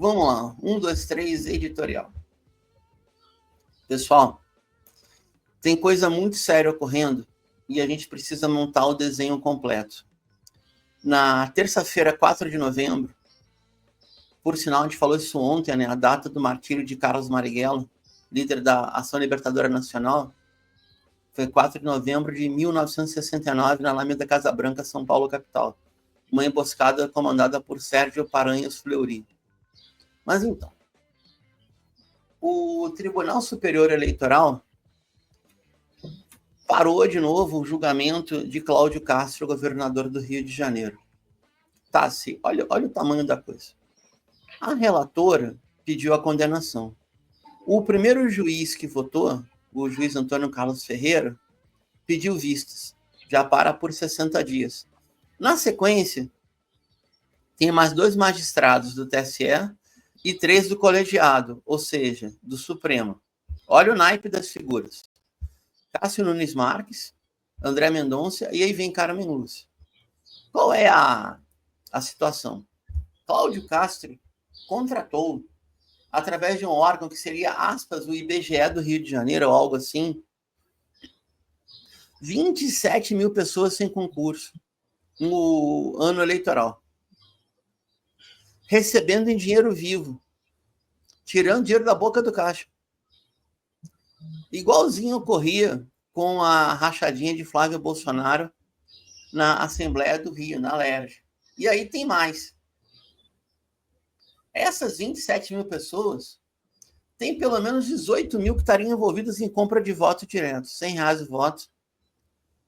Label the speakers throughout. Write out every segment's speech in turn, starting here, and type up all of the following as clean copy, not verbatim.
Speaker 1: Vamos lá. 1, 2, 3, editorial. Pessoal, tem coisa muito séria ocorrendo e a gente precisa montar o desenho completo. Na terça-feira, 4 de novembro, por sinal, a gente falou isso ontem, né? A data do martírio de Carlos Marighella, líder da Ação Libertadora Nacional, foi 4 de novembro de 1969, na Alameda Casa Branca, São Paulo, capital. Uma emboscada comandada por Sérgio Paranhos Fleury. Mas então, o Tribunal Superior Eleitoral parou de novo o julgamento de Cláudio Castro, governador do Rio de Janeiro. Tá, sim, olha o tamanho da coisa. A relatora pediu a condenação. O primeiro juiz que votou, o juiz Antônio Carlos Ferreira, pediu vistas, já para por 60 dias. Na sequência, tem mais 2 magistrados do TSE e 3 do colegiado, ou seja, do Supremo. Olha o naipe das figuras. Cássio Nunes Marques, André Mendonça e aí vem Carmen Lúcia. Qual é a situação? Cláudio Castro contratou, através de um órgão que seria, aspas, o IBGE do Rio de Janeiro, ou algo assim, 27 mil pessoas sem concurso no ano eleitoral, recebendo em dinheiro vivo, tirando dinheiro da boca do caixa. Igualzinho ocorria com a rachadinha de Flávio Bolsonaro na Assembleia do Rio, na LERJ. E aí tem mais. Essas 27 mil pessoas, tem pelo menos 18 mil que estariam envolvidas em compra de voto direto, R$100 o voto,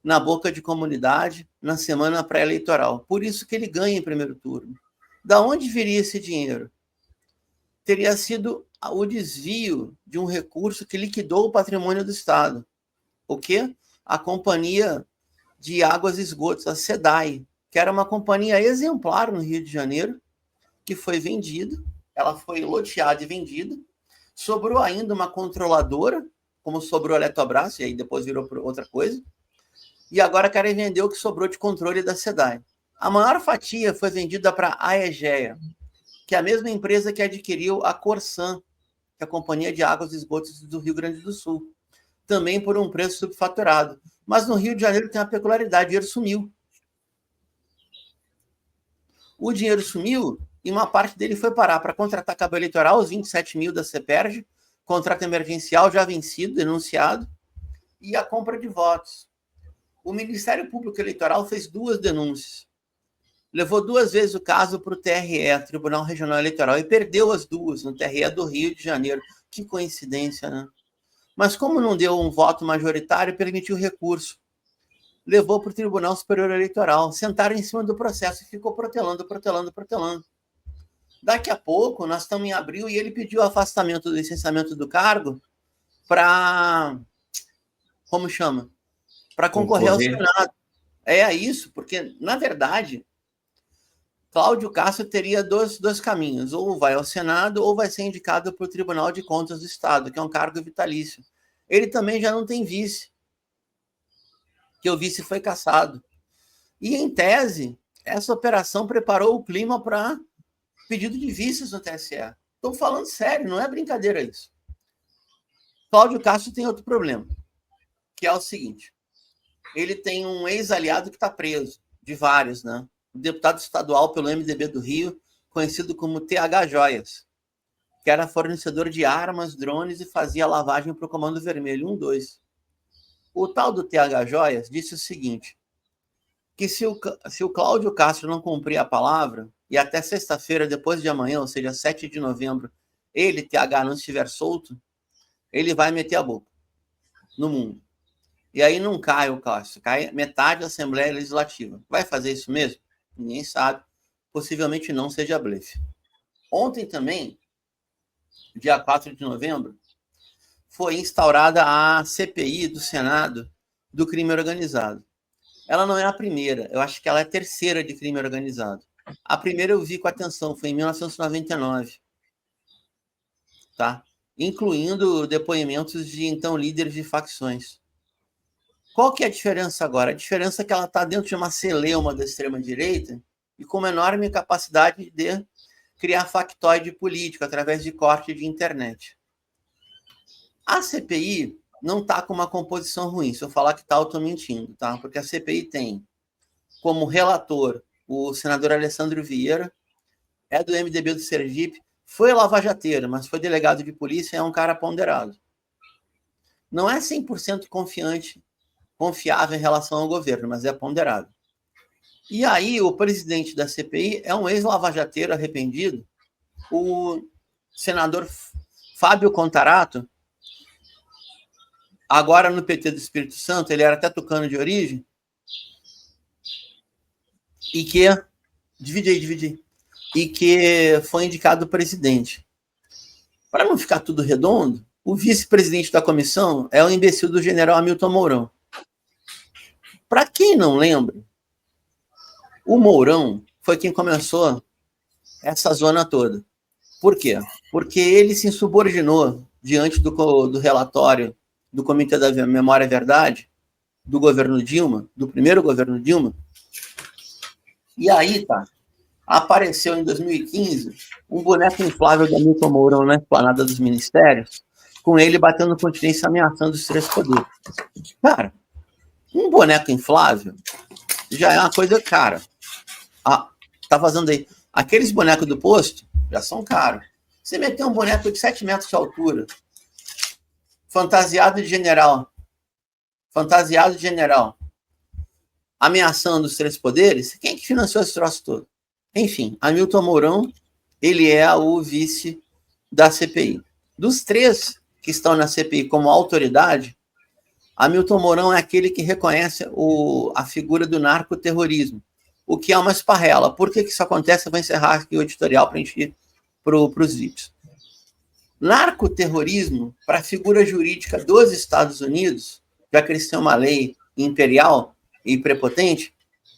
Speaker 1: na boca de comunidade, na semana pré-eleitoral. Por isso que ele ganha em primeiro turno. Da onde viria esse dinheiro? Teria sido o desvio de um recurso que liquidou o patrimônio do Estado. O quê? A Companhia de Águas e Esgotos, a SEDAI, que era uma companhia exemplar no Rio de Janeiro, que foi vendida, ela foi loteada e vendida, sobrou ainda uma controladora, como sobrou a Eletrobras, e aí depois virou outra coisa, e agora querem vender o que sobrou de controle da SEDAI. A maior fatia foi vendida para a Aegea, que é a mesma empresa que adquiriu a Corsan, que é a Companhia de Águas e Esgotos do Rio Grande do Sul, também por um preço subfaturado. Mas no Rio de Janeiro tem uma peculiaridade, o dinheiro sumiu. O dinheiro sumiu e uma parte dele foi parar para contratar cabo eleitoral, os 27 mil da CEPERJ, contrato emergencial já vencido, denunciado, e a compra de votos. O Ministério Público Eleitoral fez 2 denúncias. Levou 2 vezes o caso para o TRE, Tribunal Regional Eleitoral, e perdeu as 2 no TRE do Rio de Janeiro. Que coincidência, né? Mas como não deu um voto majoritário, permitiu recurso. Levou para o Tribunal Superior Eleitoral. Sentaram em cima do processo e ficou protelando. Daqui a pouco, nós estamos em abril, e ele pediu o afastamento do licenciamento do cargo para... Como chama? Para concorrer ao Senado. É isso, porque, na verdade, Cláudio Castro teria dois caminhos. Ou vai ao Senado, ou vai ser indicado para o Tribunal de Contas do Estado, que é um cargo vitalício. Ele também já não tem vice, que o vice foi cassado. E, em tese, essa operação preparou o clima para pedido de vices no TSE. Estou falando sério, não é brincadeira isso. Cláudio Castro tem outro problema, que é o seguinte: ele tem um ex-aliado que está preso, de vários, né? O deputado estadual pelo MDB do Rio, conhecido como TH Joias, que era fornecedor de armas, drones e fazia lavagem para o Comando Vermelho 1, 2. O tal do TH Joias disse o seguinte, que se o Cláudio Castro não cumprir a palavra, e até sexta-feira, depois de amanhã, ou seja, 7 de novembro, ele, TH, não estiver solto, ele vai meter a boca no mundo. E aí não cai o Castro, cai metade da Assembleia Legislativa. Vai fazer isso mesmo? Ninguém sabe. Possivelmente não seja blefe. Ontem também, dia 4 de novembro, foi instaurada a CPI do Senado do crime organizado. Ela não é a primeira, eu acho que ela é a terceira de crime organizado. A primeira eu vi com atenção, foi em 1999, tá? Incluindo depoimentos de, então, líderes de facções. Qual que é a diferença agora? A diferença é que ela está dentro de uma celeuma da extrema-direita e com uma enorme capacidade de criar factoide político através de corte de internet. A CPI não está com uma composição ruim. Se eu falar que está, eu estou mentindo, tá? Porque a CPI tem como relator o senador Alessandro Vieira, é do MDB do Sergipe, foi lavajateiro, mas foi delegado de polícia, é um cara ponderado. Não é 100% confiável em relação ao governo, mas é ponderado. E aí, o presidente da CPI é um ex-lavajateiro arrependido, o senador Fábio Contarato, agora no PT do Espírito Santo, ele era até tucano de origem, e que... Divide aí. E que foi indicado presidente. Para não ficar tudo redondo, o vice-presidente da comissão é o imbecil do general Hamilton Mourão. Para quem não lembra, o Mourão foi quem começou essa zona toda. Por quê? Porque ele se insubordinou diante do relatório do Comitê da Memória e Verdade, do governo Dilma, do primeiro governo Dilma. E aí, tá, apareceu em 2015 um boneco inflável da Hamilton Mourão na esplanada dos ministérios, com ele batendo continência, ameaçando os três poderes. Cara, um boneco inflável já é uma coisa cara. Tá vazando aí. Aqueles bonecos do posto já são caros. Você meter um boneco de 7 metros de altura, fantasiado de general, ameaçando os três poderes, quem é que financiou esse troço todo? Enfim, Hamilton Mourão, ele é o vice da CPI. Dos três que estão na CPI como autoridade, Hamilton Mourão é aquele que reconhece a figura do narcoterrorismo, o que é uma esparrela. Por que isso acontece? Eu vou encerrar aqui o editorial para a gente ir para os VIPs. Narcoterrorismo, para a figura jurídica dos Estados Unidos, já que eles têm uma lei imperial e prepotente,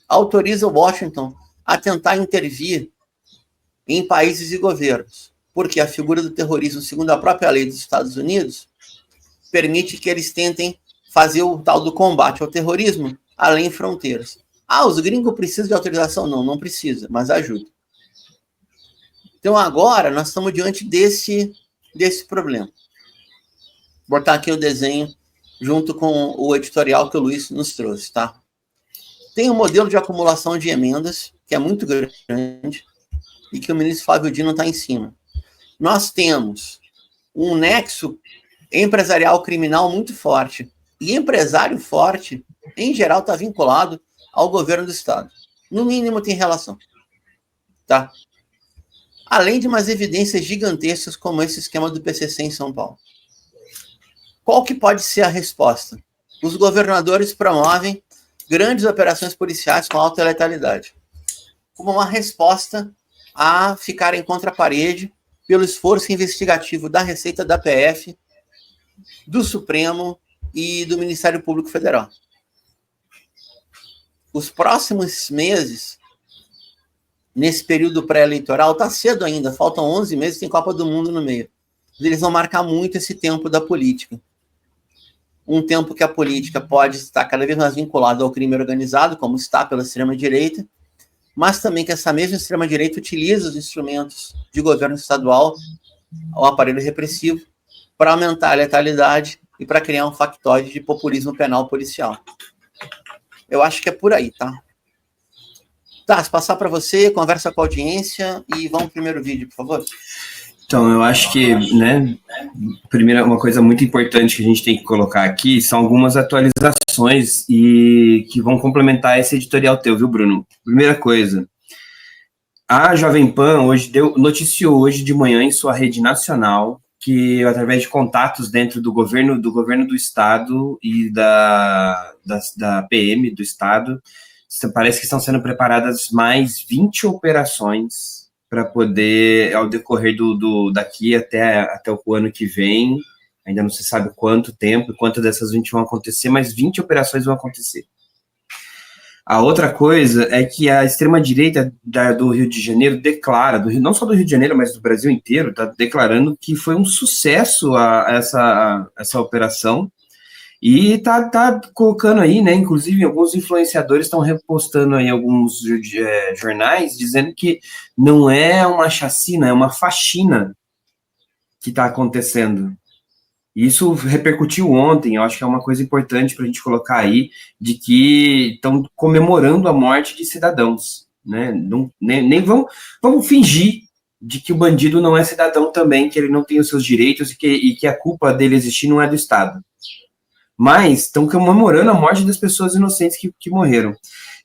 Speaker 1: autoriza o Washington a tentar intervir em países e governos. Porque a figura do terrorismo, segundo a própria lei dos Estados Unidos, permite que eles tentem fazer o tal do combate ao terrorismo além fronteiras. Os gringos precisam de autorização? Não precisa, mas ajuda. Então, agora, nós estamos diante desse problema. Vou botar aqui o desenho junto com o editorial que o Luiz nos trouxe, tá? Tem um modelo de acumulação de emendas, que é muito grande, e que o ministro Flávio Dino está em cima. Nós temos um nexo empresarial criminal muito forte. E empresário forte, em geral, está vinculado ao governo do Estado. No mínimo, tem relação. Tá? Além de umas evidências gigantescas, como esse esquema do PCC em São Paulo. Qual que pode ser a resposta? Os governadores promovem grandes operações policiais com alta letalidade, como uma resposta a ficarem contra a parede pelo esforço investigativo da Receita, da PF, do Supremo e do Ministério Público Federal. Os próximos meses, nesse período pré-eleitoral, está cedo ainda, faltam 11 meses, tem Copa do Mundo no meio. Eles vão marcar muito esse tempo da política. Um tempo que a política pode estar cada vez mais vinculada ao crime organizado, como está pela extrema-direita, mas também que essa mesma extrema-direita utiliza os instrumentos de governo estadual, o aparelho repressivo, para aumentar a letalidade e para criar um factoide de populismo penal policial. Eu acho que é por aí, tá? Tá, se passar para você, conversa com a audiência e vamos pro primeiro vídeo, por favor.
Speaker 2: Então, eu acho que, né, primeira, uma coisa muito importante que a gente tem que colocar aqui são algumas atualizações e que vão complementar esse editorial teu, viu, Bruno? Primeira coisa, a Jovem Pan noticiou hoje de manhã em sua rede nacional que, através de contatos dentro do governo do Estado e da PM do Estado, parece que estão sendo preparadas mais 20 operações para poder, ao decorrer daqui até o ano que vem, ainda não se sabe quanto tempo, quantas dessas 20 vão acontecer, mas 20 operações vão acontecer. A outra coisa é que a extrema-direita do Rio de Janeiro declara, não só do Rio de Janeiro, mas do Brasil inteiro, está declarando que foi um sucesso essa operação E tá colocando aí, né? Inclusive, alguns influenciadores estão repostando aí alguns jornais dizendo que não é uma chacina, é uma faxina que está acontecendo. Isso repercutiu ontem, eu acho que é uma coisa importante para a gente colocar aí, de que estão comemorando a morte de cidadãos, né? Não, nem vamos fingir de que o bandido não é cidadão também, que ele não tem os seus direitos e que a culpa dele existir não é do Estado. Mas estão comemorando a morte das pessoas inocentes que morreram.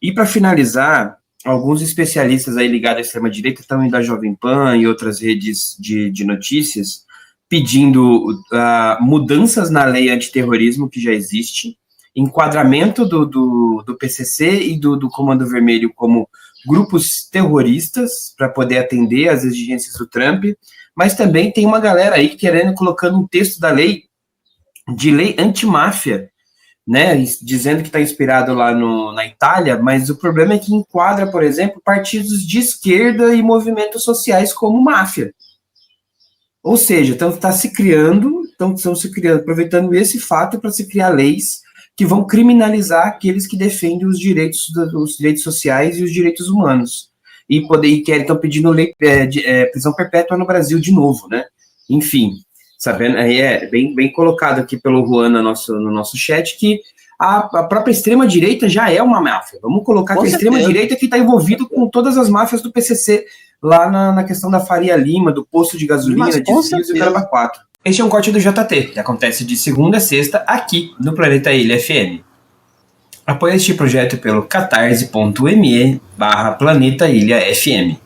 Speaker 2: E para finalizar, alguns especialistas aí ligados à extrema-direita estão indo da Jovem Pan e outras redes de notícias pedindo mudanças na lei antiterrorismo que já existe, enquadramento do PCC e do Comando Vermelho como grupos terroristas para poder atender às exigências do Trump, mas também tem uma galera aí querendo, colocando um texto da lei, de lei antimáfia, né, dizendo que está inspirado lá na Itália, mas o problema é que enquadra, por exemplo, partidos de esquerda e movimentos sociais como máfia. Ou seja, estão se criando, aproveitando esse fato para se criar leis que vão criminalizar aqueles que defendem os direitos sociais e os direitos humanos. E estão pedindo prisão perpétua no Brasil de novo, né? Enfim, sabendo, aí é bem colocado aqui pelo Juan no nosso chat que a própria extrema-direita já é uma máfia. Vamos colocar que a extrema-direita que está envolvido com todas as máfias do PCC, lá na questão da Faria Lima, do posto de gasolina, desvios e o Caramba 4. Este é um corte do JT, que acontece de segunda a sexta, aqui no Planeta Ilha FM. Apoie este projeto pelo catarse.me/Planeta Ilha FM.